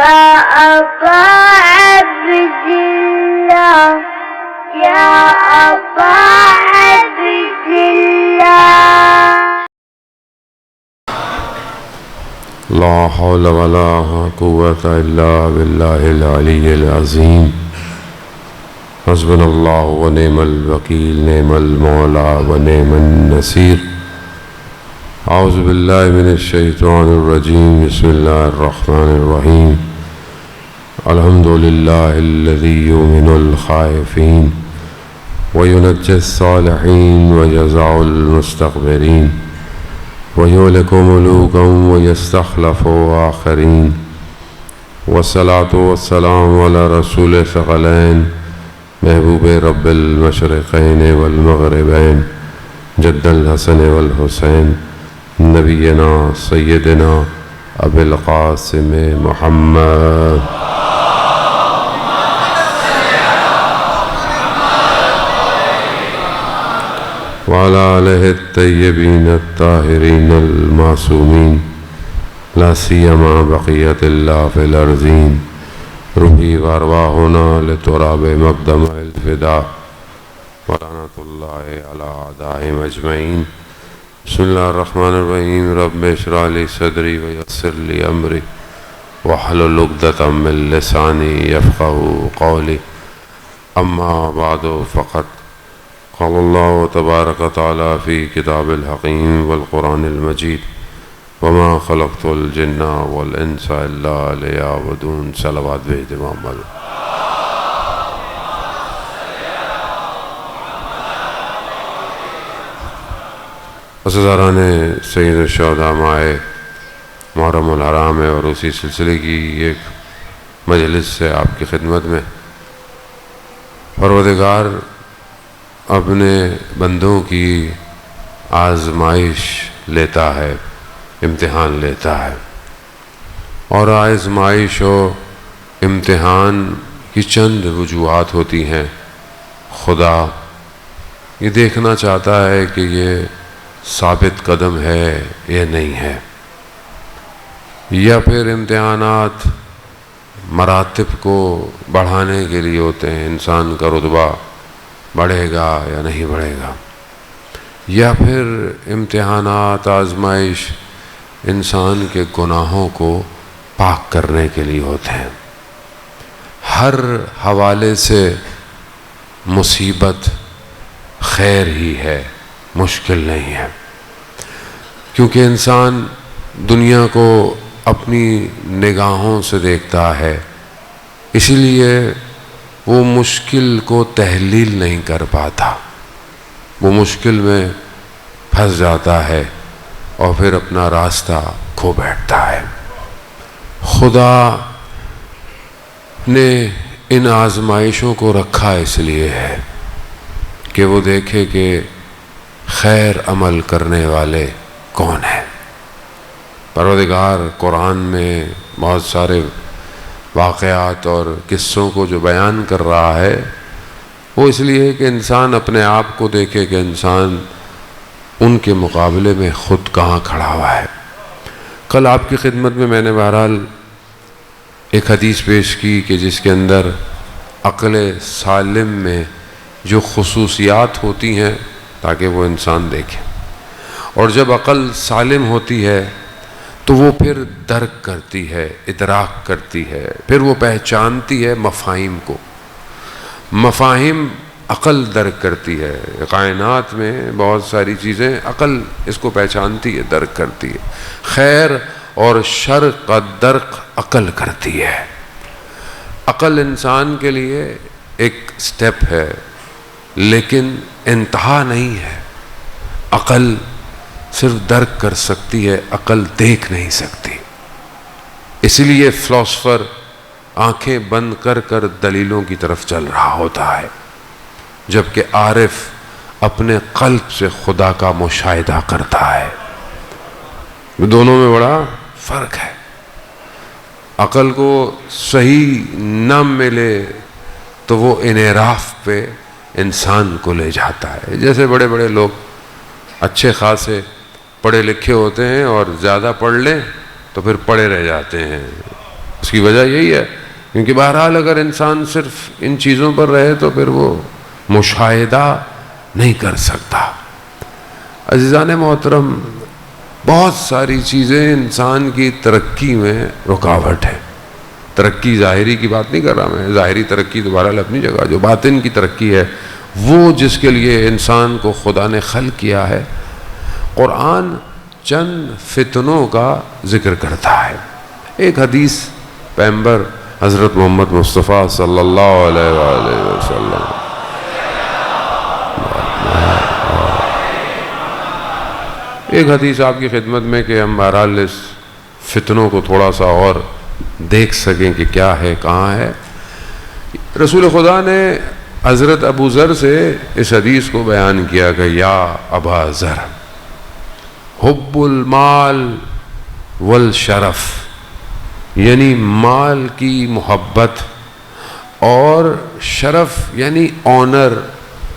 أبا عبد الله يا أبا عبد الله لا حول ولا قوة إلا بالله العلي العظيم حسبنا الله ونعم الوكيل نعم المولى ونعم النصير أعوذ بالله من الشيطان الرجيم بسم الله الرحمن الرحيم الحمد لله الذي يؤمن الخائفين وينجي الصالحين ويجزع المستكبرين ويهلك ملوكا ويستخلف آخرين والصلاة والسلام على رسول ثقلين محبوب رب المشرقين والمغربين جد الحسن والحسين نبينا سيدنا أبي القاسم محمد وعلى آله الطيبين الطاهرين المعصومين لا سيما بقية الله في الأرضين روحي وأرواحنا لتراب مقدم الفداء ولعنة الله على أعدائهم أجمعين بسم الله الرحمن الرحيم رب اشرح لي صدري ويسر لي أمري واحلل عقدة من لساني يفقهوا قولي أما بعد فقد قال الله تبارك وتعالى في كتاب الحكيم والقرآن المجيد وما خلقت الجن والإنس إلا ليعبدون صلوات بيد محمد عزیزان سید الشہداء ماہ محرم الحرام ہے اور اسی سلسلے کی ایک مجلس سے آپ کی خدمت میں پروردگار اپنے بندوں کی آزمائش لیتا ہے امتحان لیتا ہے اور آزمائش و امتحان کی چند وجوہات ہوتی ہیں خدا یہ دیکھنا چاہتا ہے کہ یہ ثابت قدم ہے یا نہیں ہے یا پھر امتحانات مراتب کو بڑھانے کے لیے ہوتے ہیں انسان کا رتبہ بڑھے گا یا نہیں بڑھے گا یا پھر امتحانات آزمائش انسان کے گناہوں کو پاک کرنے کے لیے ہوتے ہیں ہر حوالے سے مصیبت خیر ہی ہے مشکل نہیں ہے کیونکہ انسان دنیا کو اپنی نگاہوں سے دیکھتا ہے اسی لیے وہ مشکل کو تحلیل نہیں کر پاتا وہ مشکل میں پھنس جاتا ہے اور پھر اپنا راستہ کھو بیٹھتا ہے خدا نے ان آزمائشوں کو رکھا اس لیے ہے کہ وہ دیکھے کہ خیر عمل کرنے والے کون ہیں پروردگار قرآن میں بہت سارے واقعات اور قصوں کو جو بیان کر رہا ہے وہ اس لیے کہ انسان اپنے آپ کو دیکھے کہ انسان ان کے مقابلے میں خود کہاں کھڑا ہوا ہے کل آپ کی خدمت میں نے بہرحال ایک حدیث پیش کی کہ جس کے اندر عقل سالم میں جو خصوصیات ہوتی ہیں تاکہ وہ انسان دیکھے اور جب عقل سالم ہوتی ہے تو وہ پھر درک کرتی ہے ادراک کرتی ہے پھر وہ پہچانتی ہے مفاہیم کو مفاہیم عقل درک کرتی ہے کائنات میں بہت ساری چیزیں عقل اس کو پہچانتی ہے درک کرتی ہے خیر اور شر کا درک عقل کرتی ہے عقل انسان کے لیے ایک سٹیپ ہے لیکن انتہا نہیں ہے عقل صرف درک کر سکتی ہے عقل دیکھ نہیں سکتی اسی لیے فلاسفر آنکھیں بند کر کر دلیلوں کی طرف چل رہا ہوتا ہے جبکہ عارف اپنے قلب سے خدا کا مشاہدہ کرتا ہے دونوں میں بڑا فرق ہے عقل کو صحیح نہ ملے تو وہ انحراف پہ انسان کو لے جاتا ہے جیسے بڑے بڑے لوگ اچھے خاصے پڑھے لکھے ہوتے ہیں اور زیادہ پڑھ لیں تو پھر پڑھے رہ جاتے ہیں اس کی وجہ یہی ہے کیونکہ بہرحال اگر انسان صرف ان چیزوں پر رہے تو پھر وہ مشاہدہ نہیں کر سکتا۔ عزیزان محترم، بہت ساری چیزیں انسان کی ترقی میں رکاوٹ ہے۔ ترقی ظاہری کی بات نہیں کر رہا میں، ظاہری ترقی تو بہرحال اپنی جگہ، جو باطن کی ترقی ہے وہ جس کے لیے انسان کو خدا نے خلق کیا ہے، قرآن چند فتنوں کا ذکر کرتا ہے۔ ایک حدیث پیغمبر حضرت محمد مصطفیٰ صلی اللہ علیہ وآلہ وسلم ایک حدیث آپ کی خدمت میں کہ ہم بہرحال اس فتنوں کو تھوڑا سا اور دیکھ سکیں کہ کیا ہے، کہاں ہے۔ رسول خدا نے حضرت ابو ذر سے اس حدیث کو بیان کیا کہ یا ابا ذر، حب المال والشرف، یعنی مال کی محبت اور شرف یعنی آنر،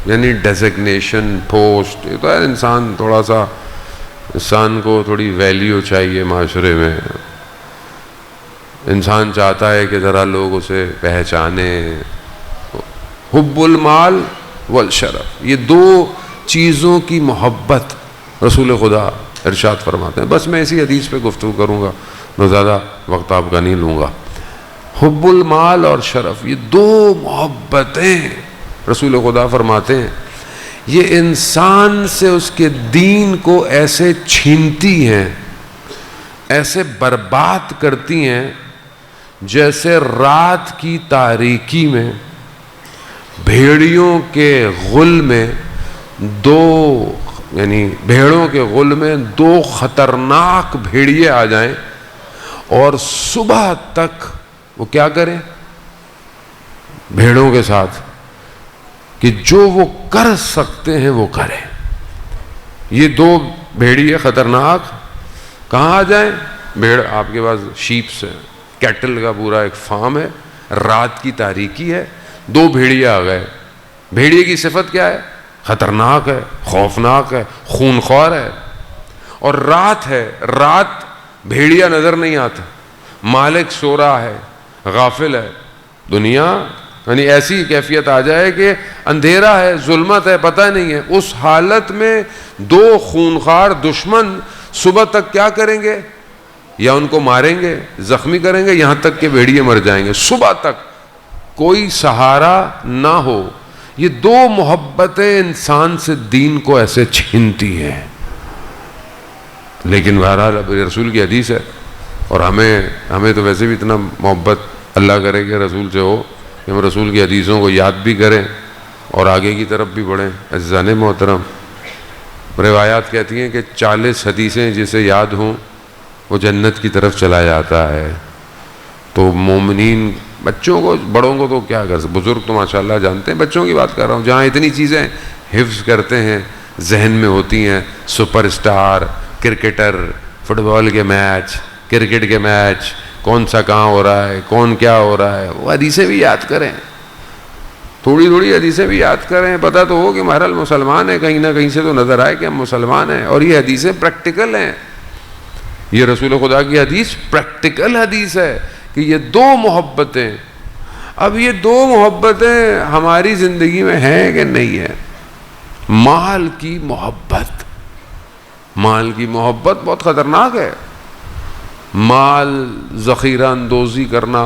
یعنی ڈیزگنیشن، پوسٹ، یہ تو ہے انسان تھوڑا سا، انسان کو تھوڑی ویلیو چاہیے معاشرے میں، انسان چاہتا ہے کہ ذرا لوگ اسے پہچانے۔ حب المال والشرف، یہ دو چیزوں کی محبت رسول خدا ارشاد فرماتے ہیں۔ بس میں اسی حدیث پہ گفتگو کروں گا، میں زیادہ وقت آپ کا نہیں لوں گا۔ حب المال اور شرف، یہ دو محبتیں رسول خدا فرماتے ہیں یہ انسان سے اس کے دین کو ایسے چھینتی ہیں، ایسے برباد کرتی ہیں جیسے رات کی تاریکی میں بھیڑیوں کے غل میں بھیڑوں کے غل میں دو خطرناک بھیڑیے آ جائیں اور صبح تک وہ کیا کریں بھیڑوں کے ساتھ کہ جو وہ کر سکتے ہیں وہ کریں۔ یہ دو بھیڑیے خطرناک کہاں آ جائیں؟ بھیڑ آپ کے پاس شیپس ہیں، کیٹل کا پورا ایک فارم ہے، رات کی تاریکی ہے، دو بھیڑیے آ گئے۔ بھیڑیے کی صفت کیا ہے؟ خطرناک ہے، خوفناک ہے، خونخوار ہے، اور رات ہے، رات بھیڑیا نظر نہیں آتا، مالک سو رہا ہے، غافل ہے، دنیا یعنی ایسی کیفیت آ جائے کہ اندھیرا ہے، ظلمت ہے، پتہ نہیں ہے۔ اس حالت میں دو خونخوار دشمن صبح تک کیا کریں گے؟ یا ان کو ماریں گے، زخمی کریں گے، یہاں تک کہ بھیڑیے مر جائیں گے، صبح تک کوئی سہارا نہ ہو۔ یہ دو محبتیں انسان سے دین کو ایسے چھینتی ہیں۔ لیکن بہرحال اب رسول کی حدیث ہے، اور ہمیں تو ویسے بھی اتنا محبت اللہ کرے کہ رسول سے ہو کہ ہم رسول کی حدیثوں کو یاد بھی کریں اور آگے کی طرف بھی بڑھیں۔ عزیزان محترم، روایات کہتی ہیں کہ 40 حدیثیں جسے یاد ہوں وہ جنت کی طرف چلا جاتا ہے۔ تو مومنین، بچوں کو، بڑوں کو تو کیا کر سکتے، بزرگ تو ماشاءاللہ جانتے ہیں، بچوں کی بات کر رہا ہوں جہاں اتنی چیزیں حفظ کرتے ہیں، ذہن میں ہوتی ہیں، سپر اسٹار، کرکٹر، فٹ بال کے میچ، کرکٹ کے میچ، کون سا کہاں ہو رہا ہے، کون کیا ہو رہا ہے، وہ حدیثیں بھی یاد کریں، تھوڑی تھوڑی حدیثیں بھی یاد کریں، پتہ تو ہو کہ بہرحال مسلمان ہیں، کہیں نہ کہیں سے تو نظر آئے کہ ہم مسلمان ہیں، اور یہ حدیثیں پریکٹیکل ہیں۔ یہ رسول خدا کی حدیث پریکٹیکل حدیث ہے کہ یہ دو محبتیں، اب یہ دو محبتیں ہماری زندگی میں ہیں کہ نہیں ہے؟ مال کی محبت، مال کی محبت بہت خطرناک ہے۔ مال ذخیرہ اندوزی کرنا،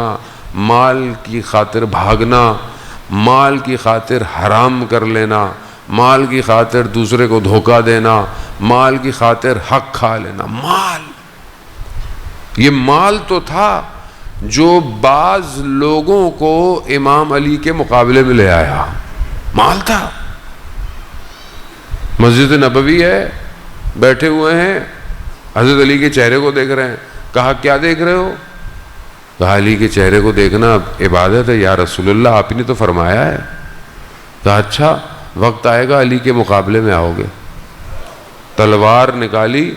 مال کی خاطر بھاگنا، مال کی خاطر حرام کر لینا، مال کی خاطر دوسرے کو دھوکہ دینا، مال کی خاطر حق کھا لینا، مال، یہ مال تو تھا جو بعض لوگوں کو امام علی کے مقابلے میں لے آیا، مال تھا۔ مسجد نبوی ہے، بیٹھے ہوئے ہیں، حضرت علی کے چہرے کو دیکھ رہے ہیں، کہا کیا دیکھ رہے ہو؟ کہا علی کے چہرے کو دیکھنا عبادت ہے یا رسول اللہ، آپ نے تو فرمایا ہے۔ کہا اچھا، وقت آئے گا علی کے مقابلے میں آؤ گے۔ تلوار نکالی،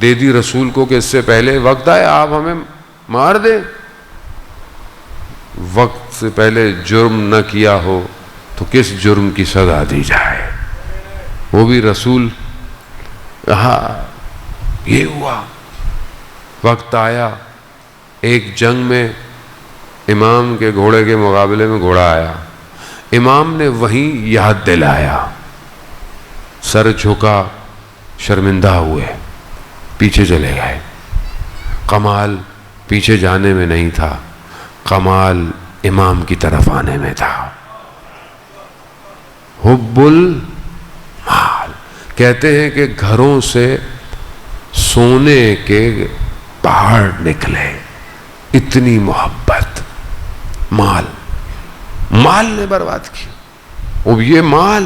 دے دی رسول کو کہ اس سے پہلے وقت آئے آپ ہمیں مار دیں، وقت سے پہلے جرم نہ کیا ہو تو کس جرم کی سزا دی جائے، وہ بھی رسول۔ ہاں یہ ہوا، وقت آیا، ایک جنگ میں امام کے گھوڑے کے مقابلے میں گھوڑا آیا، امام نے وہیں یاد دلایا، سر جھکا، شرمندہ ہوئے، پیچھے چلے گئے۔ کمال پیچھے جانے میں نہیں تھا، کمال امام کی طرف آنے میں تھا۔ حب المال، کہتے ہیں کہ گھروں سے سونے کے پہاڑ نکلے، اتنی محبت مال نے برباد کی۔ اب یہ مال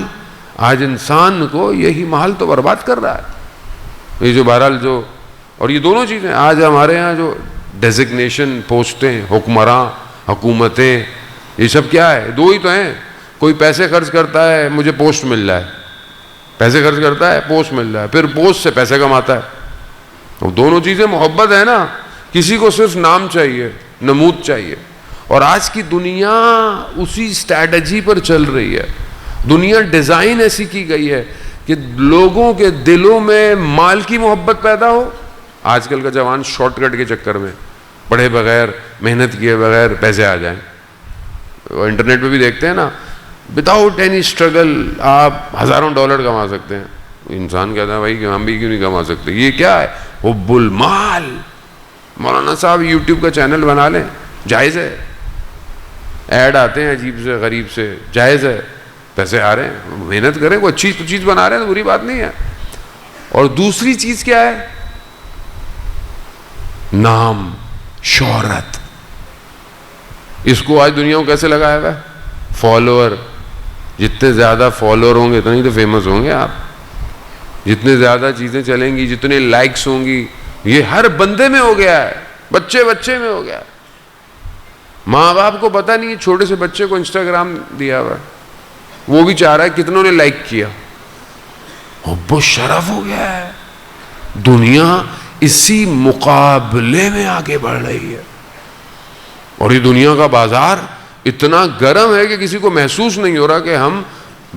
آج انسان کو، یہی مال تو برباد کر رہا ہے۔ یہ جو بہرحال جو، اور یہ دونوں چیزیں آج ہمارے ہاں جو ڈیزگنیشن پوسٹیں، حکمراں، حکومتیں، یہ سب کیا ہے؟ دو ہی تو ہیں، کوئی پیسے خرچ کرتا ہے مجھے پوسٹ مل رہا ہے، پیسے خرچ کرتا ہے پوسٹ مل رہا ہے، پھر پوسٹ سے پیسے کماتا ہے۔ وہ دونوں چیزیں محبت ہے نا، کسی کو صرف نام چاہیے، نمود چاہیے۔ اور آج کی دنیا اسی اسٹریٹجی پر چل رہی ہے۔ دنیا ڈیزائن ایسی کی گئی ہے کہ لوگوں کے دلوں میں مال کی محبت پیدا ہو۔ آج کل کا جوان شارٹ کٹ کے چکر میں، پڑھے بغیر، محنت کیے بغیر پیسے آ جائیں۔ انٹرنیٹ پہ بھی دیکھتے ہیں نا، وداؤٹ اینی اسٹرگل آپ ہزاروں ڈالر کما سکتے ہیں۔ انسان کہتا ہے بھائی کہ ہم بھی کیوں نہیں کما سکتے؟ یہ کیا ہے؟ حب المال۔ مولانا صاحب یوٹیوب کا چینل بنا لیں، جائز ہے، ایڈ آتے ہیں عجیب سے غریب سے، جائز ہے، پیسے آ رہے ہیں، محنت کریں، کوئی اچھی چیز بنا رہے ہیں تو بری بات نہیں ہے۔ اور دوسری چیز کیا ہے؟ نام، شہرت۔ اس کو آج دنیا کو کیسے لگایا ہوا ہے؟ فالوور۔ جتنے زیادہ فالوور ہوں گے اتنے ہی تو فیمس ہوں گے آپ۔ جتنے زیادہ چیزیں چلیں گی، جتنے لائکس ہوں گی، یہ ہر بندے میں ہو گیا ہے، بچے میں ہو گیا ہے۔ ماں باپ کو پتہ نہیں ہے، چھوٹے سے بچے کو انسٹاگرام دیا ہوا ہے، وہ بھی چاہ رہا ہے کتنوں نے لائک کیا۔ حب و شرف ہو گیا ہے۔ دنیا اسی مقابلے میں آگے بڑھ رہی ہے، اور یہ دنیا کا بازار اتنا گرم ہے کہ کسی کو محسوس نہیں ہو رہا کہ ہم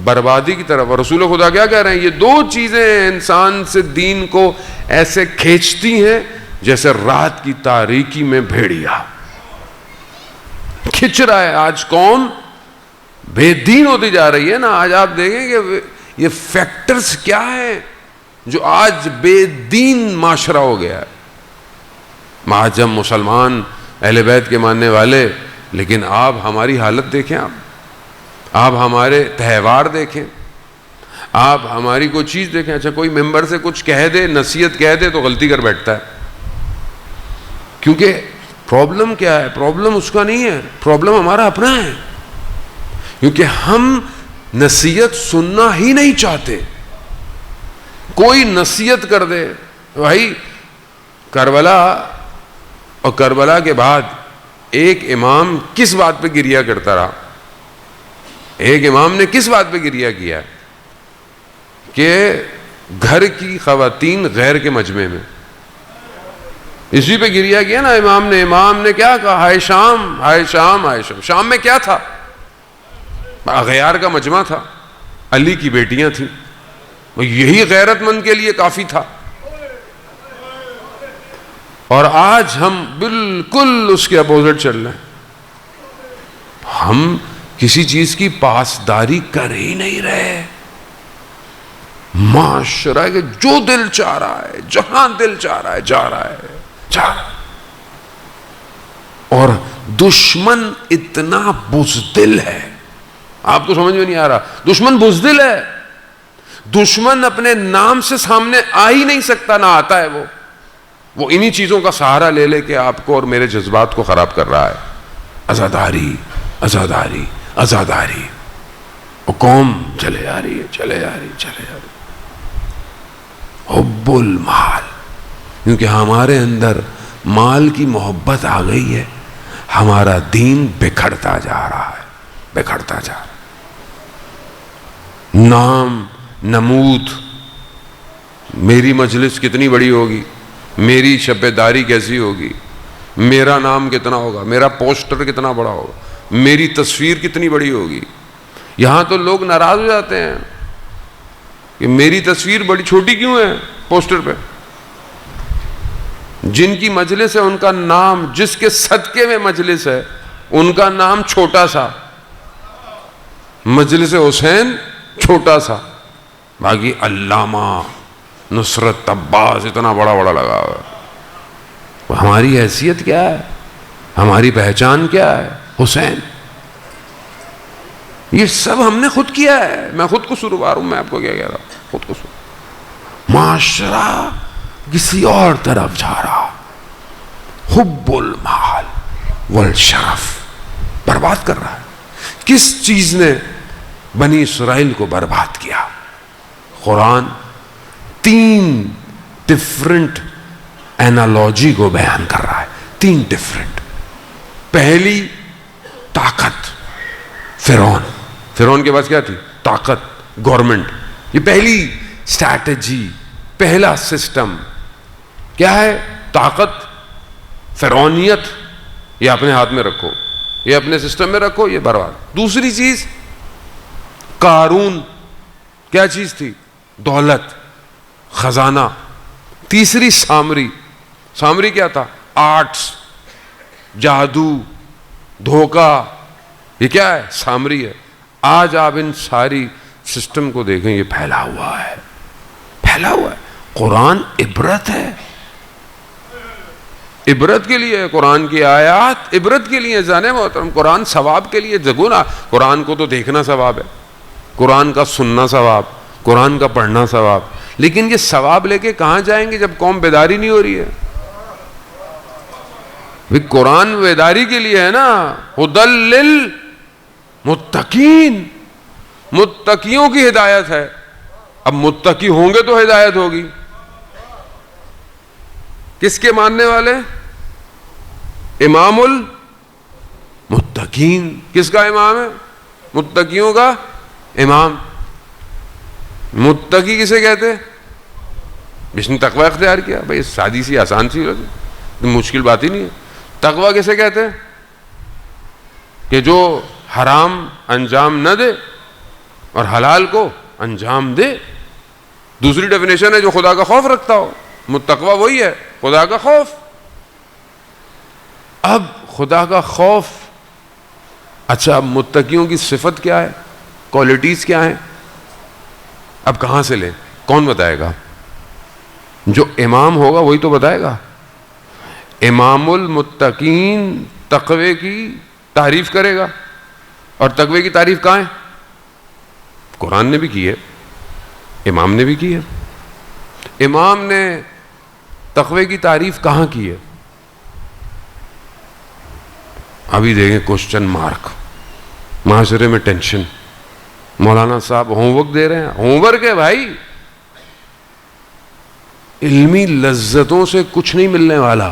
بربادی کی طرف۔ اور رسول خدا کیا کہہ رہے ہیں؟ یہ دو چیزیں انسان سے دین کو ایسے کھینچتی ہیں جیسے رات کی تاریکی میں بھیڑیا کھچ رہا ہے۔ آج قوم بے دین ہوتی جا رہی ہے نا۔ آج آپ دیکھیں کہ یہ فیکٹرز کیا ہیں جو آج بے دین معاشرہ ہو گیا ہے۔ آج ہم مسلمان، اہل بیت کے ماننے والے، لیکن آپ ہماری حالت دیکھیں، آپ ہمارے تہوار دیکھیں، آپ ہماری کوئی چیز دیکھیں۔ اچھا کوئی ممبر سے کچھ کہہ دے، نصیحت کہہ دے تو غلطی کر بیٹھتا ہے، کیونکہ پرابلم کیا ہے؟ پرابلم اس کا نہیں ہے، پرابلم ہمارا اپنا ہے، کیونکہ ہم نصیحت سننا ہی نہیں چاہتے۔ کوئی نصیحت کر دے، بھائی کربلا اور کربلا کے بعد ایک امام کس بات پہ گریہ کرتا رہا؟ ایک امام نے کس بات پہ گریہ کیا کہ گھر کی خواتین غیر کے مجمع میں، اسی پہ گریہ کیا نا امام نے۔ امام نے کیا کہا؟ ہائے شام، ہائے شام، ہائے شام۔ شام میں کیا تھا؟ اغیار کا مجمع تھا، علی کی بیٹیاں تھیں، یہی غیرت مند کے لیے کافی تھا۔ اور آج ہم بالکل اس کے اپوزٹ چل رہے ہیں۔ ہم کسی چیز کی پاسداری کر ہی نہیں رہے۔ معاشرہ کہ جو دل چاہ رہا ہے، جہاں دل چاہ رہا ہے جا رہا ہے، جا رہا ہے۔ اور دشمن اتنا بزدل ہے، آپ کو سمجھ میں نہیں آ رہا، دشمن بزدل ہے۔ دشمن اپنے نام سے سامنے آ ہی نہیں سکتا، نہ آتا ہے وہ انہی چیزوں کا سہارا لے لے کے آپ کو اور میرے جذبات کو خراب کر رہا ہے۔ عزاداری، عزاداری، عزاداری، وہ قوم چلے جا رہی ہے، چلے جا رہی، چلے جا رہی۔ حب المال، کیونکہ ہمارے اندر مال کی محبت آ گئی ہے، ہمارا دین بکھرتا جا رہا ہے، بکھرتا جا رہا ہے۔ نام، نمود، میری مجلس کتنی بڑی ہوگی، میری شبیداری کیسی ہوگی، میرا نام کتنا ہوگا، میرا پوسٹر کتنا بڑا ہوگا، میری تصویر کتنی بڑی ہوگی۔ یہاں تو لوگ ناراض ہو جاتے ہیں کہ میری تصویر بڑی چھوٹی کیوں ہے پوسٹر پہ۔ جن کی مجلس ہے ان کا نام، جس کے صدقے میں مجلس ہے ان کا نام چھوٹا سا، مجلس حسین چھوٹا سا، باقی علامہ نصرت عباس اتنا بڑا بڑا لگا ہوا۔ ہماری حیثیت کیا ہے، ہماری پہچان کیا ہے؟ حسین۔ یہ سب ہم نے خود کیا ہے، میں خود کو سروار ہوں، میں آپ کو کیا کہہ رہا ہوں، خود کو معاشرہ کسی اور طرف جا رہا، حب المال والشرف برباد کر رہا ہے۔ کس چیز نے بنی اسرائیل کو برباد کیا؟ قرآن 3 ڈفرنٹ اینالوجی کو بیان کر رہا ہے، 3 ڈفرنٹ۔ پہلی طاقت، فرعون کے پاس کیا تھی؟ طاقت، گورنمنٹ۔ یہ پہلی اسٹریٹجی، پہلا سسٹم کیا ہے؟ طاقت، فرعونیت، یہ اپنے ہاتھ میں رکھو، یہ اپنے سسٹم میں رکھو، یہ برباد۔ دوسری چیز قارون، کیا چیز تھی؟ دولت، خزانہ۔ تیسری سامری کیا تھا؟ آرٹس، جادو، دھوکہ، یہ کیا ہے؟ سامری ہے۔ آج آپ ان ساری سسٹم کو دیکھیں، یہ پھیلا ہوا ہے، پھیلا ہوا ہے۔ قرآن عبرت ہے، عبرت کے لیے قرآن کی آیات عبرت کے لیے جانے محترم۔ قرآن ثواب کے لیے جگونا، قرآن کو تو دیکھنا ثواب ہے، قرآن کا سننا ثواب، قرآن کا پڑھنا ثواب، لیکن یہ ثواب لے کے کہاں جائیں گے جب قوم بیداری نہیں ہو رہی ہے؟ قرآن بیداری کے لیے ہے نا، ہدی للمتقین، متقیوں کی ہدایت ہے۔ اب متقی ہوں گے تو ہدایت ہوگی۔ کس کے ماننے والے؟ امام المتقین۔ کس کا امام ہے؟ متقیوں کا امام۔ متقی کسے کہتے؟ جس نے تقوی اختیار کیا۔ بھائی سادی سی آسان سی مشکل بات ہی نہیں ہے۔ تقوی کسے کہتے؟ کہ جو حرام انجام نہ دے اور حلال کو انجام دے۔ دوسری ڈیفینیشن ہے جو خدا کا خوف رکھتا ہو۔ متقوی وہی ہے، خدا کا خوف۔ اب خدا کا خوف، اچھا اب متقیوں کی صفت کیا ہے، کوالٹیز کیا ہیں؟ اب کہاں سے لیں؟ کون بتائے گا؟ جو امام ہوگا وہی تو بتائے گا۔ امام المتقین تقوی کی تعریف کرے گا، اور تقوی کی تعریف کہاں ہے؟ قرآن نے بھی کی ہے، امام نے بھی کی ہے۔ امام نے تقوی کی تعریف کہاں کی ہے؟ ابھی دیکھیں کوشچن مارک، معاشرے میں ٹینشن، مولانا صاحب ہوم ورک دے رہے ہیں۔ ہوم ورک ہے بھائی، علمی لذتوں سے کچھ نہیں ملنے والا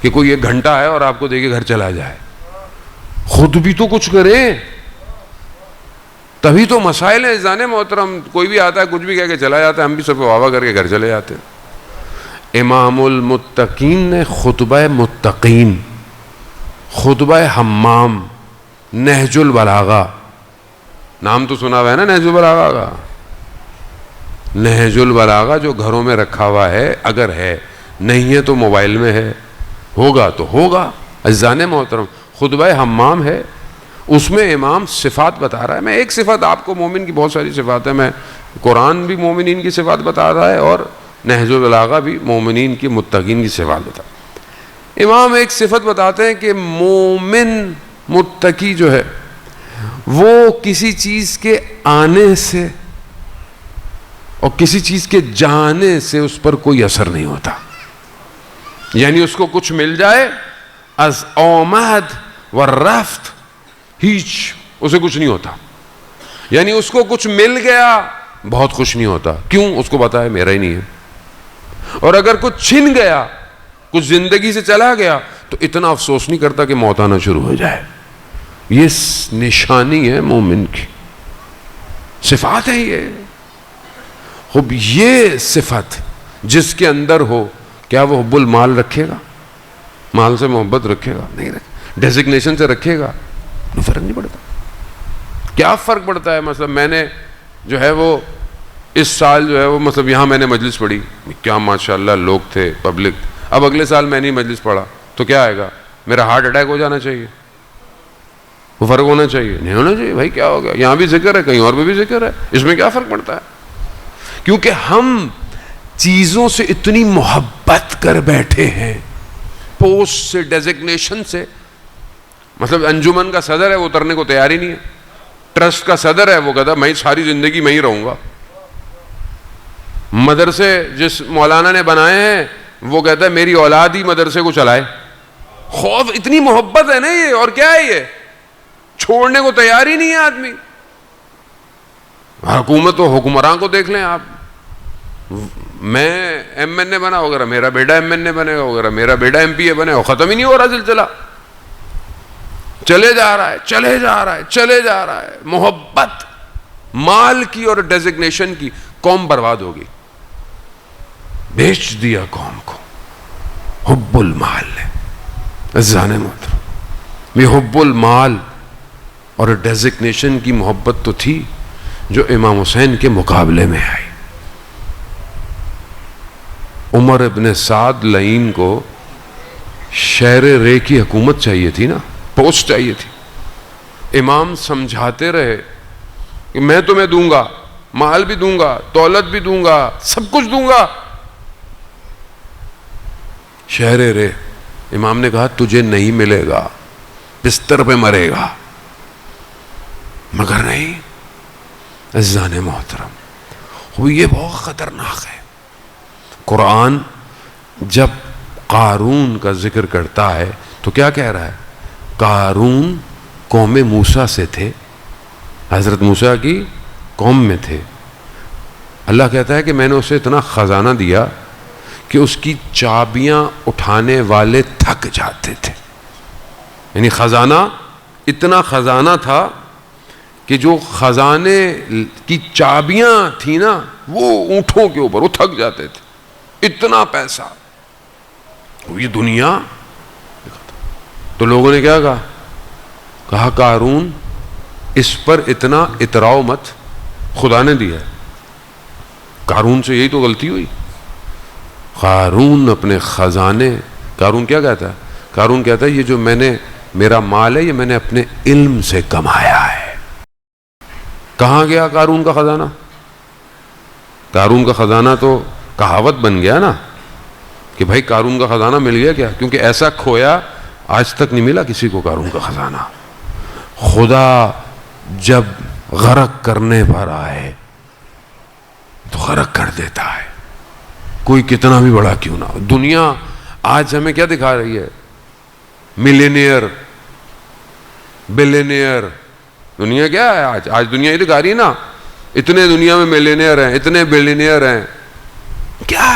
کہ کوئی 1 گھنٹہ ہے اور آپ کو دے کے گھر چلا جائے۔ خود بھی تو کچھ کریں، تبھی تو مسائل ہیں جانے محترم۔ کوئی بھی آتا ہے کچھ بھی کہہ کے چلا جاتا ہے، ہم بھی سب واہ واہ کر کے گھر چلے جاتے ہیں۔ امام المتقین نے خطبہ متقین، خطبہ حمام، نہج البلاغہ، نام تو سنا ہوا ہے نا نہج البلاغہ کا۔ نہج البلاغہ جو گھروں میں رکھا ہوا ہے، اگر ہے، نہیں ہے تو موبائل میں ہے، ہوگا تو ہوگا۔ عزیزان محترم، خطبہ حمام ہے، اس میں امام صفات بتا رہا ہے۔ میں ایک صفت آپ کو، مومن کی بہت ساری صفات ہیں، میں قرآن بھی مومنین کی صفات بتا رہا ہے اور نہج البلاغہ بھی مومنین کی متقین کی صفات بتا رہا ہے۔ امام ایک صفت بتاتے ہیں کہ مومن متقی جو ہے وہ کسی چیز کے آنے سے اور کسی چیز کے جانے سے اس پر کوئی اثر نہیں ہوتا، یعنی اس کو کچھ مل جائے، از آمد و رفت ہیچ، اسے کچھ نہیں ہوتا، یعنی اس کو کچھ مل گیا بہت خوش نہیں ہوتا۔ کیوں؟ اس کو پتا ہے میرا ہی نہیں ہے۔ اور اگر کچھ چھن گیا، کچھ زندگی سے چلا گیا، تو اتنا افسوس نہیں کرتا کہ موت آنا شروع ہو جائے۔ یہ نشانی ہے مومن کی، صفات ہے یہ۔ خب یہ صفت جس کے اندر ہو، کیا وہ حب المال رکھے گا؟ مال سے محبت رکھے گا؟ نہیں رکھے۔ ڈیزگنیشن سے رکھے گا؟ فرق نہیں پڑتا۔ کیا فرق پڑتا ہے؟ مطلب میں نے جو ہے وہ اس سال جو ہے وہ مطلب یہاں میں نے مجلس پڑھی، کیا ماشاءاللہ لوگ تھے، پبلک، اب اگلے سال میں نہیں مجلس پڑھا تو کیا آئے گا؟ میرا ہارٹ اٹیک ہو جانا چاہیے، وہ فرق ہونا چاہیے؟ نہیں ہونا چاہیے بھائی، کیا ہو گیا؟ یہاں بھی ذکر ہے، کہیں اور بھی ذکر ہے، اس میں کیا فرق پڑتا ہے؟ کیونکہ ہم چیزوں سے اتنی محبت کر بیٹھے ہیں، پوسٹ سے، ڈیزگنیشن سے. مطلب انجمن کا صدر ہے، وہ اترنے کو تیار ہی نہیں ہے. ٹرسٹ کا صدر ہے، وہ کہتا میں ساری زندگی میں ہی رہوں گا. مدرسے جس مولانا نے بنائے ہیں وہ کہتا ہے میری اولاد ہی مدرسے کو چلائے. خوف، اتنی محبت ہے نا یہ، اور کیا ہے یہ؟ چھوڑنے کو تیار ہی نہیں ہے آدمی. حکومت و حکمراں کو دیکھ لیں آپ، میں ایم این اے بنا وغیرہ، میرا بیٹا ایم این اے بنے گا وغیرہ، میرا بیٹا ایم پی اے بنے گا، ختم ہی نہیں ہو رہا سلسلہ، چلے جا رہا ہے چلے جا رہا ہے چلے جا رہا ہے. محبت مال کی اور ڈیزگنیشن کی، قوم برباد ہوگی. بیچ دیا قوم کو حب المال نے. عزیزان محترم، یہ حب المال اور ڈیزگنیشن کی محبت تو تھی جو امام حسین کے مقابلے میں آئی. عمر ابن سعد لعین کو شہر رے کی حکومت چاہیے تھی نا، پوسٹ چاہیے تھی. امام سمجھاتے رہے کہ میں تمہیں دوں گا، مال بھی دوں گا، دولت بھی دوں گا، سب کچھ دوں گا. شہر رے امام نے کہا تجھے نہیں ملے گا، بستر پہ مرے گا. مگر نہیں. عزیزان محترم، یہ بہت خطرناک ہے. قرآن جب قارون کا ذکر کرتا ہے تو کیا کہہ رہا ہے؟ قارون قوم موسیٰ سے تھے، حضرت موسیٰ کی قوم میں تھے. اللہ کہتا ہے کہ میں نے اسے اتنا خزانہ دیا کہ اس کی چابیاں اٹھانے والے تھک جاتے تھے. یعنی خزانہ، اتنا خزانہ تھا کہ جو خزانے کی چابیاں تھیں نا وہ اونٹوں کے اوپر، وہ تھک جاتے تھے. اتنا پیسہ، یہ دنیا. تو لوگوں نے کیا کہا قارون اس پر اتنا اتراؤ مت، خدا نے دیا ہے. قارون سے یہی تو غلطی ہوئی. قارون اپنے خزانے، قارون کیا کہتا ہے؟ قارون کہتا ہے یہ جو میں نے، میرا مال ہے یہ میں نے اپنے علم سے کمایا ہے. کہاں گیا قارون کا خزانہ؟ قارون کا خزانہ تو کہاوت بن گیا نا کہ بھائی قارون کا خزانہ مل گیا کیا؟ کیونکہ ایسا کھویا آج تک نہیں ملا کسی کو قارون کا خزانہ. خدا جب غرق کرنے پر آئے تو غرق کر دیتا ہے، کوئی کتنا بھی بڑا کیوں نہ ہو. دنیا آج ہمیں کیا دکھا رہی ہے؟ Millionaire, billionaire. دنیا کیا ہے آج؟ آج دنیا یہ دکھا رہی ہے نا، اتنے دنیا میں ملینئر ہیں، اتنے بلینئر ہیں. کیا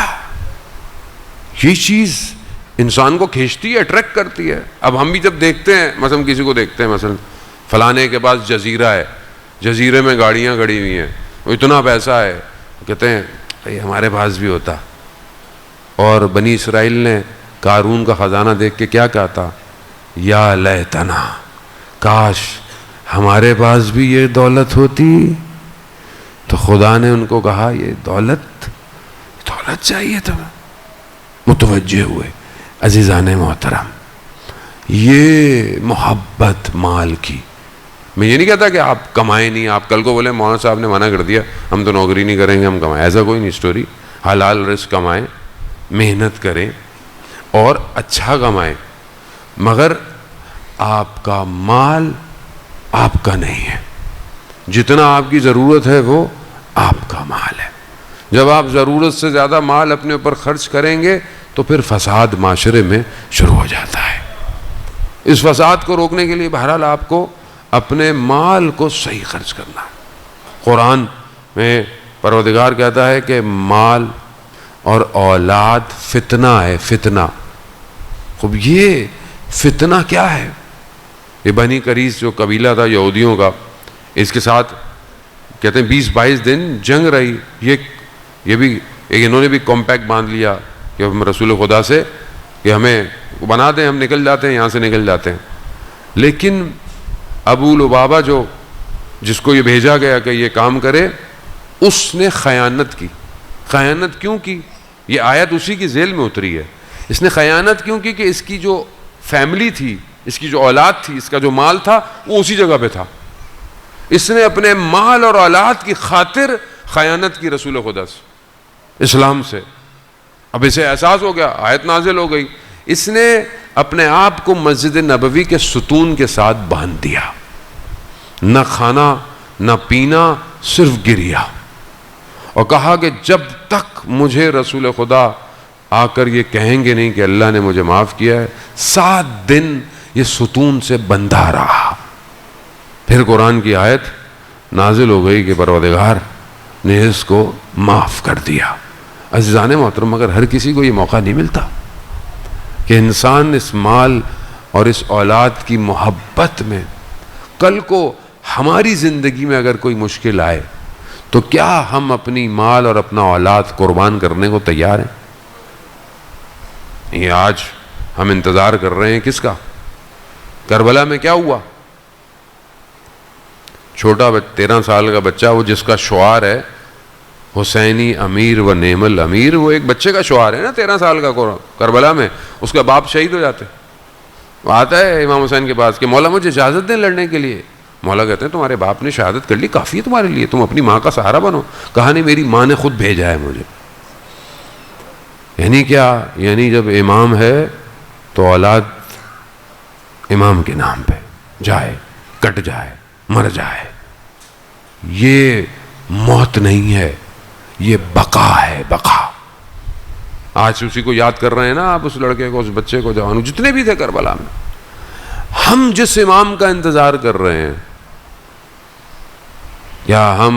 یہ چیز انسان کو کھینچتی ہے، اٹریکٹ کرتی ہے. اب ہم بھی جب دیکھتے ہیں، مثلا کسی کو دیکھتے ہیں، مثلا فلانے کے پاس جزیرہ ہے، جزیرے میں گاڑیاں کھڑی ہوئی ہیں، وہ اتنا پیسہ ہے، کہتے ہیں بھائی ہمارے پاس بھی ہوتا. اور بنی اسرائیل نے قارون کا خزانہ دیکھ کے کیا کہا تھا؟ یا لیتنا، کاش ہمارے پاس بھی یہ دولت ہوتی. تو خدا نے ان کو کہا یہ دولت چاہیے تمہیں. متوجہ ہوئے. عزیزان محترم، یہ محبت مال کی. میں یہ نہیں کہتا کہ آپ کمائیں نہیں، آپ کل کو بولے مولانا صاحب نے منع کر دیا ہم تو نوکری نہیں کریں گے، ہم کمائیں. ایسا کوئی نہیں سٹوری. حلال رزق کمائیں، محنت کریں اور اچھا کمائیں، مگر آپ کا مال آپ کا نہیں ہے. جتنا آپ کی ضرورت ہے وہ آپ کا مال ہے. جب آپ ضرورت سے زیادہ مال اپنے اوپر خرچ کریں گے تو پھر فساد معاشرے میں شروع ہو جاتا ہے. اس فساد کو روکنے کے لیے بہرحال آپ کو اپنے مال کو صحیح خرچ کرنا ہے. قرآن میں پروردگار کہتا ہے کہ مال اور اولاد فتنہ ہے، فتنہ. خب یہ فتنہ کیا ہے؟ یہ بنی قریظ جو قبیلہ تھا یہودیوں کا، اس کے ساتھ کہتے ہیں 20-22 دن جنگ رہی. یہ بھی ایک انہوں نے بھی کمپیکٹ باندھ لیا کہ ہم رسول خدا سے کہ ہمیں بنا دیں، ہم نکل جاتے ہیں، یہاں سے نکل جاتے ہیں. لیکن ابو لبابہ جو جس کو یہ بھیجا گیا کہ یہ کام کرے، اس نے خیانت کی. خیانت کیوں کی؟ یہ آیت اسی کی ذیل میں اتری ہے. اس نے خیانت کیوں کی کہ اس کی جو فیملی تھی، اس کی جو اولاد تھی، اس کا جو مال تھا وہ اسی جگہ پہ تھا. اس نے اپنے مال اور اولاد کی خاطر خیانت کی رسول خدا سے، اسلام سے. اب اسے احساس ہو گیا، آیت نازل ہو گئی. اس نے اپنے آپ کو مسجد نبوی کے ستون کے ساتھ باندھ دیا، نہ کھانا نہ پینا، صرف گریا، اور کہا کہ جب تک مجھے رسول خدا آ کر یہ کہیں گے نہیں کہ اللہ نے مجھے معاف کیا ہے، 7 دن یہ ستون سے بندھا رہا. پھر قرآن کی آیت نازل ہو گئی کہ پروردگار نے اس کو معاف کر دیا. عزیزان محترم، مگر ہر کسی کو یہ موقع نہیں ملتا کہ انسان اس مال اور اس اولاد کی محبت میں، کل کو ہماری زندگی میں اگر کوئی مشکل آئے تو کیا ہم اپنی مال اور اپنا اولاد قربان کرنے کو تیار ہیں؟ یہ آج ہم انتظار کر رہے ہیں کس کا؟ کربلا میں کیا ہوا؟ چھوٹا 13 سال کا بچہ، وہ جس کا شعار ہے حسینی امیر و نعم الامیر، وہ ایک بچے کا شعار ہے نا، 13 سال کا. کربلا میں اس کا باپ شہید ہو جاتے. وہ آتا ہے امام حسین کے پاس کہ مولا مجھے اجازت دیں لڑنے کے لیے. مولا کہتے ہیں تمہارے باپ نے شہادت کر لی، کافی ہے تمہارے لیے، تم اپنی ماں کا سہارا بنو. کہا نہیں، میری ماں نے خود بھیجا ہے مجھے. یعنی کیا؟ یعنی جب امام ہے تو اولاد امام کے نام پہ جائے، کٹ جائے، مر جائے. یہ موت نہیں ہے، یہ بقا ہے، بقا. آج اسی کو یاد کر رہے ہیں نا آپ، اس لڑکے کو، اس بچے کو، جوانوں، جتنے بھی تھے کربلا میں. ہم جس امام کا انتظار کر رہے ہیں، کیا ہم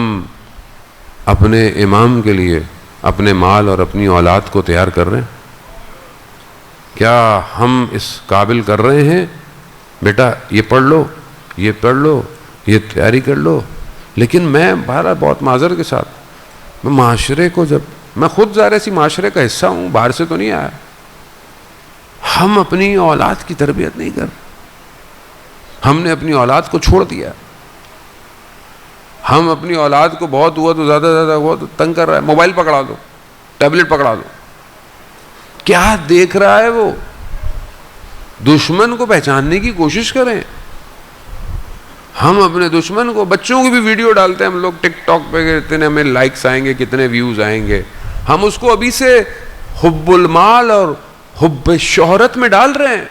اپنے امام کے لیے اپنے مال اور اپنی اولاد کو تیار کر رہے ہیں؟ کیا ہم اس قابل کر رہے ہیں بیٹا یہ پڑھ لو، یہ پڑھ لو، یہ تیاری کر لو؟ لیکن میں بہت معذر کے ساتھ، میں معاشرے کو، جب میں خود ظاہر سی معاشرے کا حصہ ہوں، باہر سے تو نہیں آیا، ہم اپنی اولاد کی تربیت نہیں کر. ہم نے اپنی اولاد کو چھوڑ دیا. ہم اپنی اولاد کو بہت ہوا تو زیادہ ہوا تو تنگ کر رہا ہے، موبائل پکڑا دو، ٹیبلٹ پکڑا دو. کیا دیکھ رہا ہے وہ؟ دشمن کو پہچاننے کی کوشش کریں. ہم اپنے دشمن کو، بچوں کی بھی ویڈیو ڈالتے ہیں ہم لوگ ٹک ٹاک پہ، کتنے ہمیں لائکس آئیں گے، کتنے ویوز آئیں گے. ہم اس کو ابھی سے حب المال اور حب شہرت میں ڈال رہے ہیں.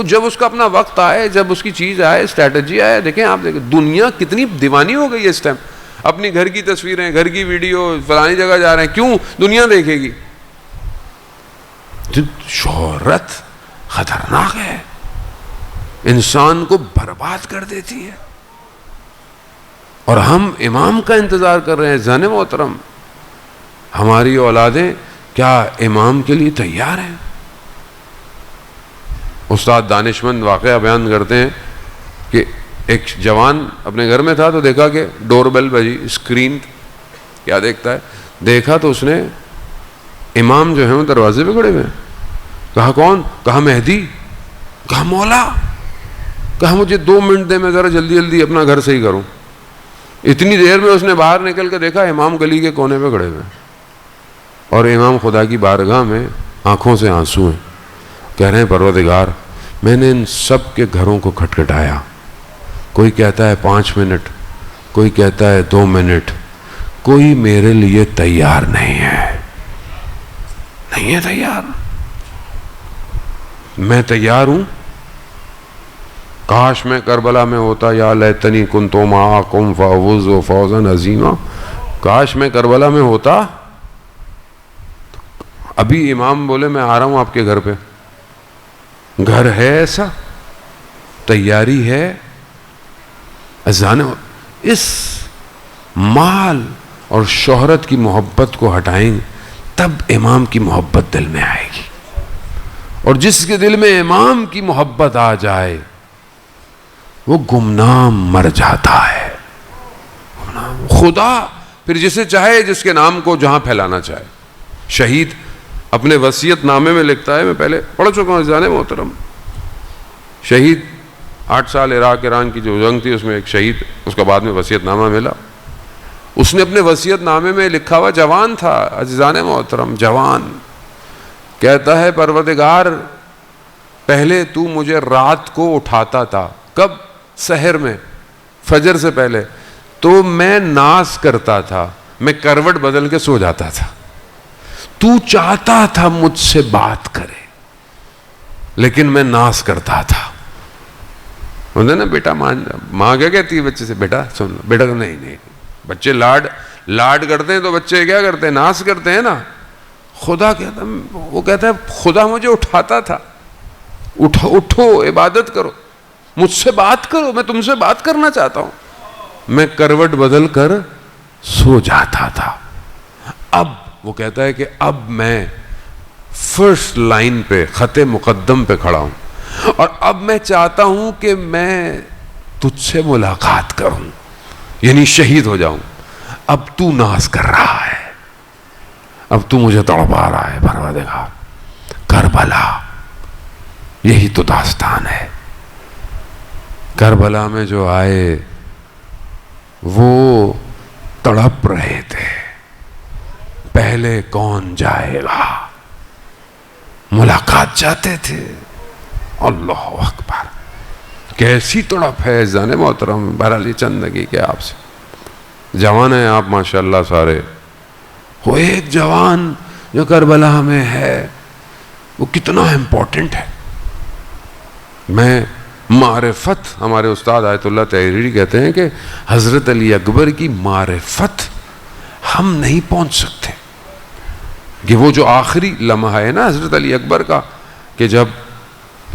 جب اس کا اپنا وقت آئے، جب اس کی چیز آئے، اسٹریٹجی آئے، دیکھیں آپ، دیکھیں دنیا کتنی دیوانی ہو گئی ہے اس ٹائم. اپنی گھر کی تصویریں، گھر کی ویڈیو، فلانی جگہ جا رہے ہیں، کیوں؟ دنیا دیکھے گی. شہرت خطرناک ہے، انسان کو برباد کر دیتی ہے. اور ہم امام کا انتظار کر رہے ہیں. ذہن محترم، ہماری اولادیں کیا امام کے لیے تیار ہیں؟ استاد دانشمند واقعہ بیان کرتے ہیں کہ ایک جوان اپنے گھر میں تھا تو دیکھا کہ ڈور بیل بجی، اسکرین. کیا دیکھتا ہے؟ دیکھا تو اس نے امام جو ہیں وہ دروازے پہ کھڑے ہوئے. کہا کون؟ کہا مہدی. کہا مولا. کہا مجھے 2 منٹ دے، میں ذرا جلدی جلدی اپنا گھر صحیح کروں. اتنی دیر میں اس نے باہر نکل کے دیکھا امام گلی کے کونے پہ کھڑے ہوئے، اور امام خدا کی بارگاہ میں آنکھوں سے آنسو ہیں. کہہ رہے ہیں پروردگار میں نے ان سب کے گھروں کو کھٹکھٹایا. کوئی کہتا ہے 5 منٹ، کوئی کہتا ہے 2 منٹ، کوئی میرے لیے تیار نہیں ہے. نہیں ہے تیار. میں تیار ہوں. کاش میں کربلا میں ہوتا، یا لیتنی کنت معکم فافوز فوزا عظیما. کاش میں کربلا میں ہوتا. ابھی امام بولے میں آ رہا ہوں آپ کے گھر پہ. گھر ہے ایسا، تیاری ہے. اس مال اور شہرت کی محبت کو ہٹائیں گے تب امام کی محبت دل میں آئے گی. اور جس کے دل میں امام کی محبت آ جائے وہ گمنام مر جاتا ہے. خدا پھر جسے چاہے، جس کے نام کو جہاں پھیلانا چاہے. شہید اپنے وصیت نامے میں لکھتا ہے، میں پہلے پڑھ چکا ہوں عزیزان محترم. شہید 8 سال عراق ایران کی جو جنگ تھی اس میں ایک شہید، اس کا بعد میں وصیت نامہ ملا. اس نے اپنے وصیت نامے میں لکھا ہوا، جوان تھا عزیزان محترم، جوان، کہتا ہے پروردگار پہلے تو مجھے رات کو اٹھاتا تھا، کب؟ سحر میں، فجر سے پہلے، تو میں ناز کرتا تھا، میں کروٹ بدل کے سو جاتا تھا، تو چاہتا تھا مجھ سے بات کرے لیکن میں ناز کرتا تھا. بولتے نا بیٹا ماں کیا کہتی ہے بچے سے؟ بیٹا سن لو. بیٹا کہ نہیں، بچے لاڈ کرتے ہیں تو بچے کیا کرتے ہیں؟ ناز کرتے ہیں نا. خدا کہتا، وہ کہتا ہے خدا مجھے اٹھاتا تھا، اٹھو عبادت کرو، مجھ سے بات کرو، میں تم سے بات کرنا چاہتا ہوں. میں کروٹ بدل کر سو جاتا تھا. اب وہ کہتا ہے کہ اب میں فرسٹ لائن پہ، خط مقدم پہ کھڑا ہوں، اور اب میں چاہتا ہوں کہ میں تجھ سے ملاقات کروں، یعنی شہید ہو جاؤں. اب تو ناز کر رہا ہے، اب تو مجھے تڑپا رہا ہے پروردگار. کربلا، یہی تو داستان ہے. کربلا میں جو آئے وہ تڑپ رہے تھے، پہلے کون جائے گا، ملاقات چاہتے تھے. اللہ اکبر، کیسی تڑپ ہے جان محترم. بہرحال یہ چند دقیقے آپ سے. جوان ہیں آپ ماشاءاللہ سارے. وہ ایک جوان جو کربلا میں ہے وہ کتنا امپورٹنٹ ہے. میں معرفت، ہمارے استاد آیت اللہ تحریری کہتے ہیں کہ حضرت علی اکبر کی معرفت ہم نہیں پہنچ سکتے. کہ وہ جو آخری لمحہ ہے نا حضرت علی اکبر کا، کہ جب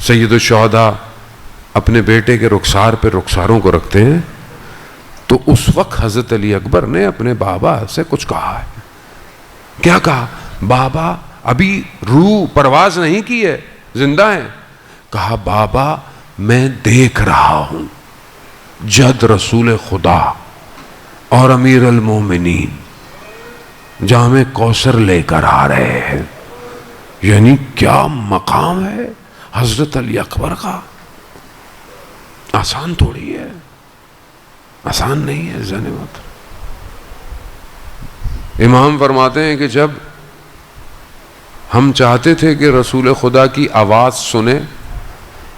سید الشہداء اپنے بیٹے کے رخسار پہ رخساروں کو رکھتے ہیں، تو اس وقت حضرت علی اکبر نے اپنے بابا سے کچھ کہا ہے. کیا کہا؟ بابا ابھی روح پرواز نہیں کی ہے، زندہ ہیں. کہا بابا میں دیکھ رہا ہوں جد رسول خدا اور امیر المومنین جام کوثر لے کر آ رہے ہیں. یعنی کیا مقام ہے حضرت علی اکبر کا. آسان تھوڑی ہے، آسان نہیں ہے ذہن مت. امام فرماتے ہیں کہ جب ہم چاہتے تھے کہ رسول خدا کی آواز سنیں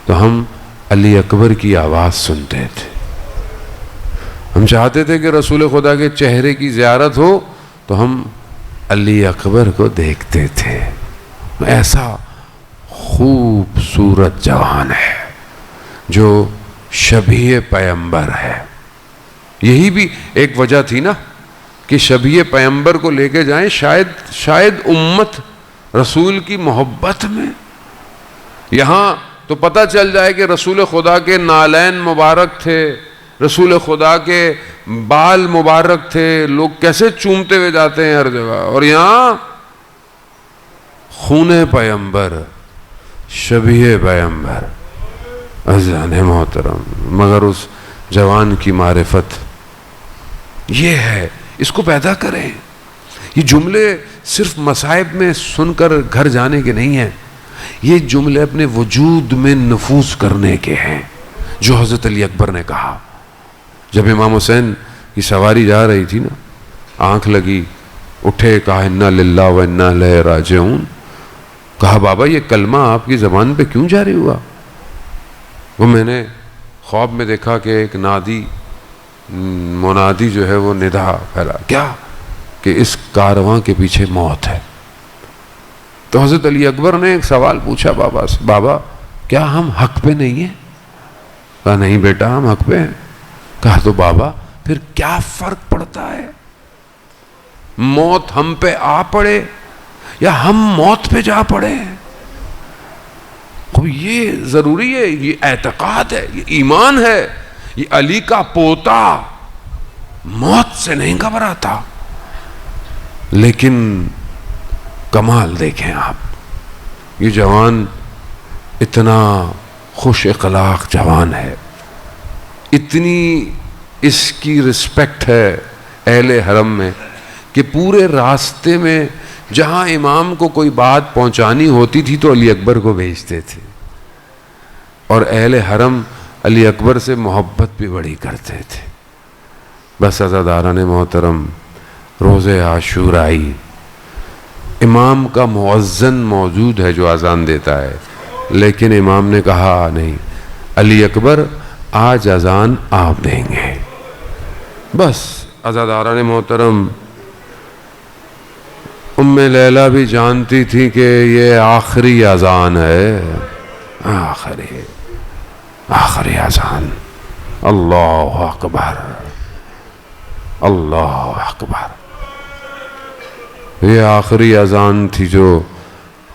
تو ہم علی اکبر کی آواز سنتے تھے. ہم چاہتے تھے کہ رسول خدا کے چہرے کی زیارت ہو تو ہم علی اکبر کو دیکھتے تھے. ایسا خوبصورت جوان ہے جو شبیہ پیمبر ہے. یہی بھی ایک وجہ تھی نا کہ شبیہ پیمبر کو لے کے جائیں، شاید امت رسول کی محبت میں. یہاں تو پتہ چل جائے کہ رسول خدا کے نالین مبارک تھے، رسول خدا کے بال مبارک تھے، لوگ کیسے چومتے ہوئے جاتے ہیں ہر جگہ. اور یہاں خون پیمبر، شبیہ پیمبر. عزیزان محترم، مگر اس جوان کی معرفت یہ ہے، اس کو پیدا کریں. یہ جملے صرف مصائب میں سن کر گھر جانے کے نہیں ہیں، یہ جملے اپنے وجود میں نفوذ کرنے کے ہیں. جو حضرت علی اکبر نے کہا جب امام حسین کی سواری جا رہی تھی نا، آنکھ لگی، اٹھے، کہا انا للہ و انا الیہ راجعون. کہا بابا یہ کلمہ آپ کی زبان پہ کیوں جاری ہوا؟ وہ میں نے خواب میں دیکھا کہ ایک منادی جو ہے وہ ندا پھیلا، کیا کہ اس کارواں کے پیچھے موت ہے. تو حضرت علی اکبر نے ایک سوال پوچھا بابا سے، بابا کیا ہم حق پہ نہیں ہیں؟ کہا نہیں بیٹا ہم حق پہ ہیں. کہا تو بابا پھر کیا فرق پڑتا ہے، موت ہم پہ آ پڑے یا ہم موت پہ جا پڑے؟ یہ ضروری ہے، یہ اعتقاد ہے، یہ ایمان ہے. یہ علی کا پوتا موت سے نہیں گھبراتا. لیکن کمال دیکھیں آپ، یہ جوان اتنا خوش اخلاق جوان ہے، اتنی اس کی رسپیکٹ ہے اہل حرم میں کہ پورے راستے میں جہاں امام کو کوئی بات پہنچانی ہوتی تھی تو علی اکبر کو بھیجتے تھے. اور اہل حرم علی اکبر سے محبت بھی بڑی کرتے تھے. بس عزاداران محترم، روز عاشورائی امام کا مؤذن موجود ہے جو اذان دیتا ہے، لیکن امام نے کہا نہیں، علی اکبر آج اذان آپ دیں گے۔ بس عزاداران محترم، ام لیلہ بھی جانتی تھی کہ یہ آخری اذان ہے، آخری اذان۔ اللہ اکبر، اللہ اکبر۔ یہ آخری اذان تھی جو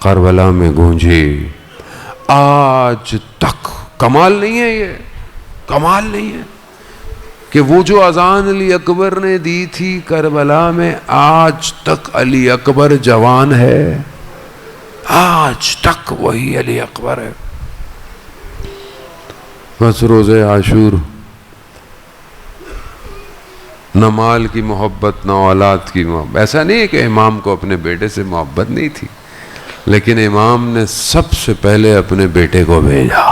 کربلا میں گونجی۔ آج تک کمال نہیں ہے، یہ کمال نہیں ہے کہ وہ جو اذان علی اکبر نے دی تھی کربلا میں، آج تک علی اکبر جوان ہے، آج تک وہی علی اکبر ہے۔ بس روز عاشور، نہ مال کی محبت نہ اولاد کی محبت۔ ایسا نہیں ہے کہ امام کو اپنے بیٹے سے محبت نہیں تھی، لیکن امام نے سب سے پہلے اپنے بیٹے کو بھیجا،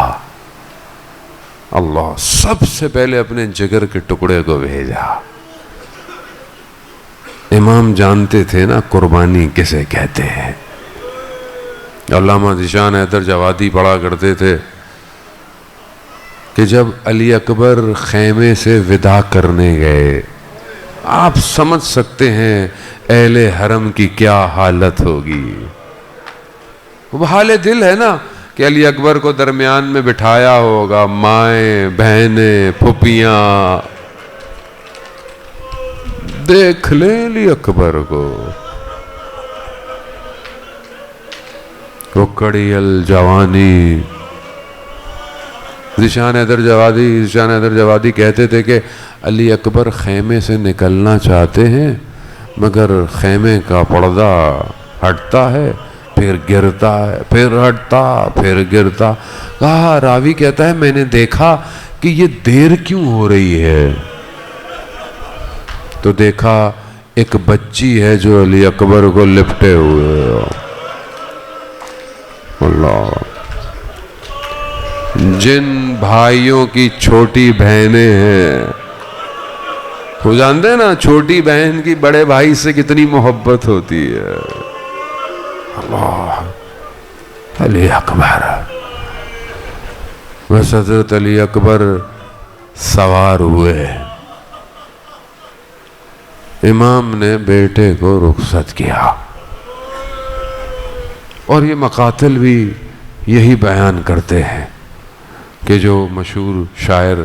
اللہ سب سے پہلے اپنے جگر کے ٹکڑے کو بھیجا۔ امام جانتے تھے نا قربانی کسے کہتے ہیں۔ علامہ ذیشان حیدر جوادی پڑھا کرتے تھے کہ جب علی اکبر خیمے سے وداع کرنے گئے، آپ سمجھ سکتے ہیں اہل حرم کی کیا حالت ہوگی۔ وہ حال دل ہے نا کہ علی اکبر کو درمیان میں بٹھایا ہوگا، مائیں بہنیں پھپھیاں، دیکھ لیں علی اکبر کو، وہ کڑی الجوانی۔ ذیشان حیدر جوادی کہتے تھے کہ علی اکبر خیمے سے نکلنا چاہتے ہیں مگر خیمے کا پردہ ہٹتا ہے، پھر گرتا ہے، پھر ہٹتا، پھر گرتا۔ کہا راوی کہتا ہے میں نے دیکھا کہ یہ دیر کیوں ہو رہی ہے، تو دیکھا ایک بچی ہے جو علی اکبر کو لپٹے ہوئے۔ اللہ، جن بھائیوں کی چھوٹی بہنیں ہیں، وہ جانتے ہیں نا چھوٹی بہن کی بڑے بھائی سے کتنی محبت ہوتی ہے۔ اللہ، علی اکبر۔ بس حضرت علی اکبر سوار ہوئے، امام نے بیٹے کو رخصت کیا، اور یہ مقاتل بھی یہی بیان کرتے ہیں کہ جو مشہور شاعر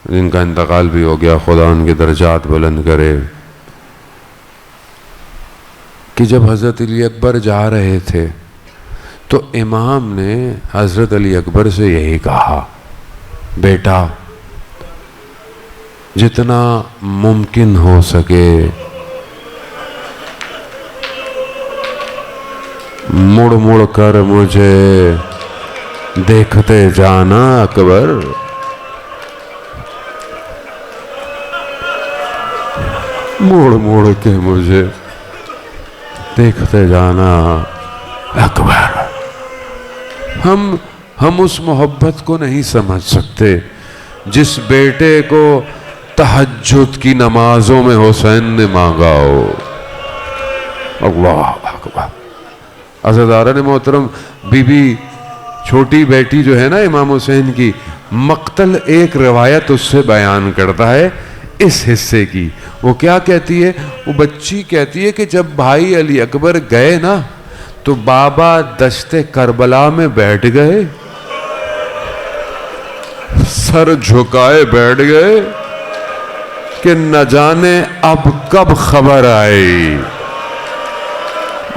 جن کا انتقال بھی ہو گیا، خدا ان کے درجات بلند کرے، کہ جب حضرت علی اکبر جا رہے تھے تو امام نے حضرت علی اکبر سے یہی کہا، بیٹا جتنا ممکن ہو سکے مڑ مڑ کر مجھے دیکھتے جانا اکبر، مڑ مڑ کے مجھے دیکھتے جانا اکبر۔ ہم اس محبت کو نہیں سمجھ سکتے جس بیٹے کو تہجد کی نمازوں میں حسین نے مانگا ہو۔ اللہ اکبر۔ عزیزاران محترم، بی بی چھوٹی بیٹی جو ہے نا امام حسین کی، مقتل ایک روایت اس سے بیان کرتا ہے اس حصے کی۔ وہ کیا کہتی ہے؟ وہ بچی کہتی ہے کہ جب بھائی علی اکبر گئے نا تو بابا دشت کربلا میں بیٹھ گئے، سر جھکائے بیٹھ گئے کہ نہ جانے اب کب خبر آئی۔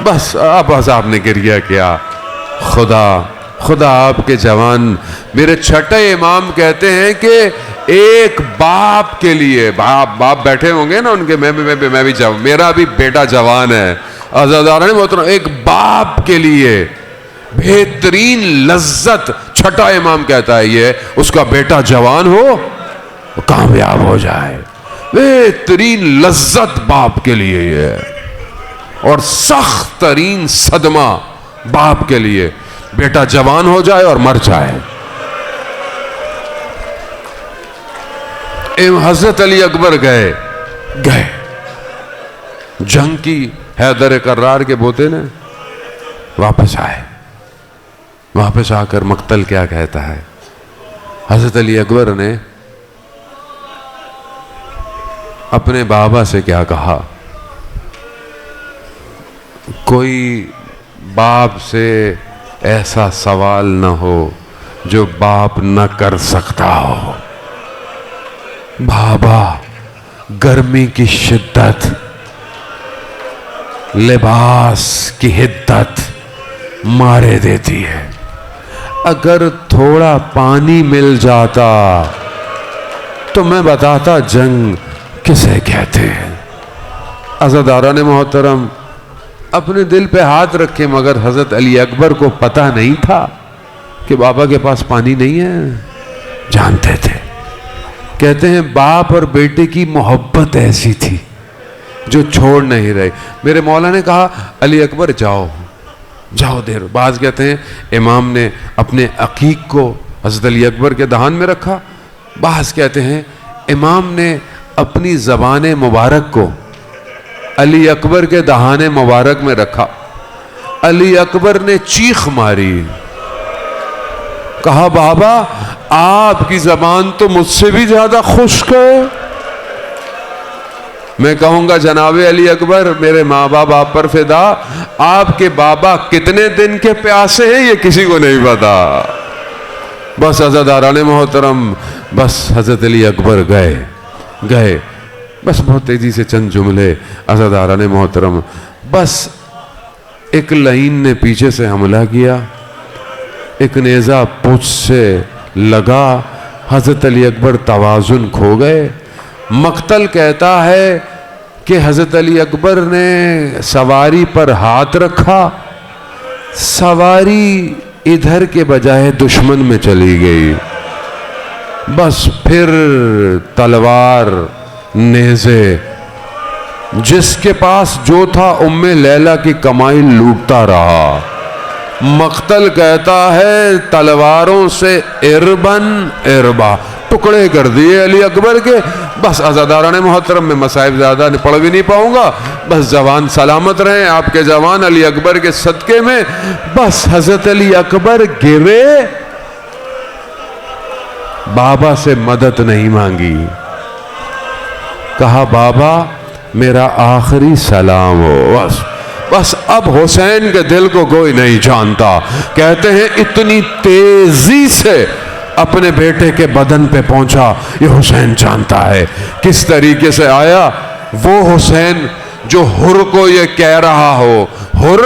بس آپ نے گریہ کیا، خدا آپ کے جوان۔ میرے چھٹے امام کہتے ہیں کہ ایک باپ کے لیے، باپ بیٹھے ہوں گے نا ان کے، میں بھی جوان، میرا بھی بیٹا جوان ہے، عزیزان محترم، ایک باپ کے لیے بہترین لذت، چھٹا امام کہتا ہے یہ، اس کا بیٹا جوان ہو، کامیاب ہو جائے، بہترین لذت باپ کے لیے یہ ہے، اور سخت ترین صدمہ باپ کے لیے بیٹا جوان ہو جائے اور مر جائے۔ حضرت علی اکبر گئے، جنگ کی حیدر کرار کے پوتے نے واپس آئے. واپس آ کر مقتل کیا کہتا ہے؟ حضرت علی اکبر نے اپنے بابا سے کیا کہا؟ کوئی باپ سے ایسا سوال نہ ہو جو باپ نہ کر سکتا ہو. بابا، گرمی کی شدت، لباس کی حدت مارے دیتی ہے. اگر تھوڑا پانی مل جاتا تو میں بتاتا جنگ کسے کہتے ہیں. عزاداران محترم، اپنے دل پہ ہاتھ رکھے، مگر حضرت علی اکبر کو پتہ نہیں تھا کہ بابا کے پاس پانی نہیں ہے. جانتے تھے. کہتے ہیں باپ اور بیٹے کی محبت ایسی تھی جو چھوڑ نہیں رہے. میرے مولا نے کہا علی اکبر جاؤ جاؤ دیر. بعض کہتے ہیں امام نے اپنے عقیق کو حضرت علی اکبر کے دہان میں رکھا. بعض کہتے ہیں امام نے اپنی زبان مبارک کو علی اکبر کے دہان مبارک میں رکھا. علی اکبر نے چیخ ماری، کہا بابا آپ کی زبان تو مجھ سے بھی زیادہ خشک ہے. میں کہوں گا جناب علی اکبر، میرے ماں باپ آپ پر فدا، آپ کے بابا کتنے دن کے پیاسے ہیں یہ کسی کو نہیں پتا. بس عزاداران محترم، بس حضرت علی اکبر گئے. بس بہت تیزی سے چند جملے عزاداران محترم. بس ایک لائن نے پیچھے سے حملہ کیا، ایک نیزہ پوچھ سے لگا. حضرت علی اکبر توازن کھو گئے. مقتل کہتا ہے کہ حضرت علی اکبر نے سواری پر ہاتھ رکھا، سواری ادھر کے بجائے دشمن میں چلی گئی. بس پھر تلوار، نیزے، جس کے پاس جو تھا ام لیلہ کی کمائی لوٹتا رہا. مقتل کہتا ہے تلواروں سے اربا ٹکڑے کر دیے علی اکبر کے. بس عزاداران محترم، میں مصائب زیادہ پڑھ بھی نہیں پاؤں گا. بس جوان سلامت رہیں آپ کے جوان علی اکبر کے صدقے میں. بس حضرت علی اکبر گرے، بابا سے مدد نہیں مانگی. کہا بابا میرا آخری سلام ہو. بس اب حسین کے دل کو کوئی نہیں جانتا. کہتے ہیں اتنی تیزی سے اپنے بیٹے کے بدن پہ پہنچا، یہ حسین جانتا ہے کس طریقے سے آیا. وہ حسین جو حر کو یہ کہہ رہا ہو، حر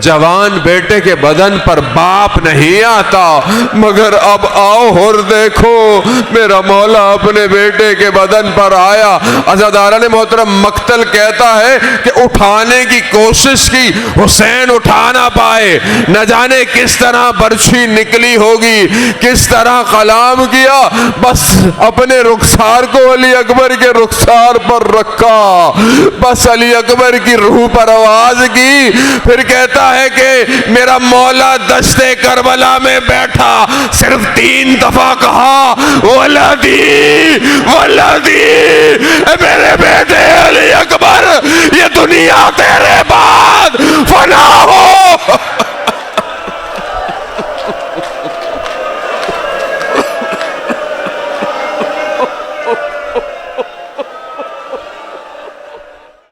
جوان بیٹے کے بدن پر باپ نہیں آتا، مگر اب آؤ حر دیکھو میرا مولا اپنے بیٹے کے بدن پر آیا. عزاداران محترم، مقتل کہتا ہے کہ اٹھانے کی کوشش کی، حسین اٹھا نہ پائے. نہ جانے کس طرح برچھی نکلی ہوگی، کس طرح قلام کیا. بس اپنے رخسار کو علی اکبر کے رخسار پر رکھا، بس علی اکبر کی روح پر آواز کی. پھر کہتا ہے کہ میرا مولا دشت کربلا میں بیٹھا، صرف 3 دفعہ کہا ولدی ولدی، میرے بیٹے علی اکبر، یہ دنیا تیرے بعد